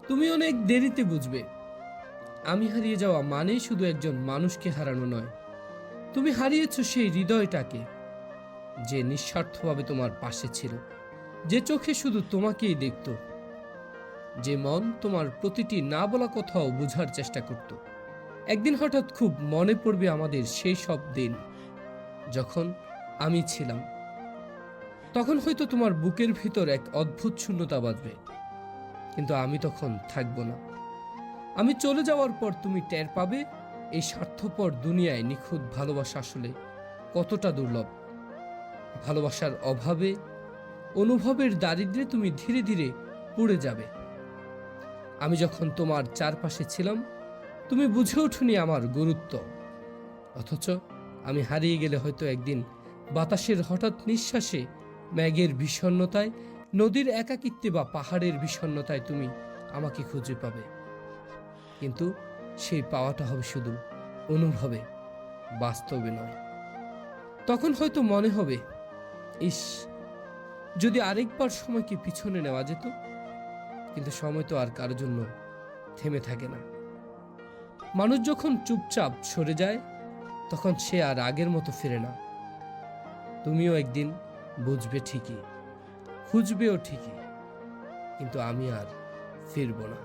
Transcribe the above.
তুমি অনেক দেরিতে বুঝবে আমি হারিয়ে যাওয়া মানেই শুধু একজন মানুষকে হারানো নয়। তুমি হারিয়েছো সেই হৃদয়টাকে, যে নিঃস্বার্থভাবে তোমার পাশে ছিল, যে চোখে শুধু তোমাকেই দেখত, যে মন তোমার প্রতিটি না বলা কথাও বোঝার চেষ্টা করত। একদিন হঠাৎ খুব মনে পড়বে আমাদের সেই সব দিন, যখন আমি ছিলাম। তখন হয়তো তোমার বুকের ভিতর এক অদ্ভুত শূন্যতা বাঁধবে, কিন্তু আমি তখন থাকবো না। আমি চলে যাওয়ার পর তুমি টের পাবে এই স্বার্থপর দুনিয়ায় নিখুঁত ভালোবাসা আসলে কতটা দুর্লভ। ভালোবাসার অভাবে, অনুভবের দারিদ্র্যে তুমি ধীরে ধীরে পুড়ে যাবে। আমি যখন তোমার চারপাশে ছিলাম, তুমি বুঝে ওঠোনি আমার গুরুত্ব। অথচ আমি হারিয়ে গেলে হয়তো একদিন বাতাসের হঠাৎ নিঃশ্বাসে, মেঘের বিষণ্ণতায়, নদীর একাকিত্বে বা পাহাড়ের বিষণ্ণতায় তুমি আমাকে খুঁজে পাবে। কিন্তু সেই পাওয়াটা হবে শুধু অনুভবে, বাস্তবে নয়। তখন হয়তো মনে হবে, ইস, যদি আরেকবার সময়কে পিছনে নেওয়া যেত। কিন্তু সময় তো আর কারোর জন্য থেমে থাকে না। মানুষ যখন চুপচাপ সরে যায়, তখন সে আর আগের মতো ফিরে না। তুমিও একদিন বুঝবে ঠিকই, খুঁজবেও ঠিকই, কিন্তু আমি আর ফিরব না।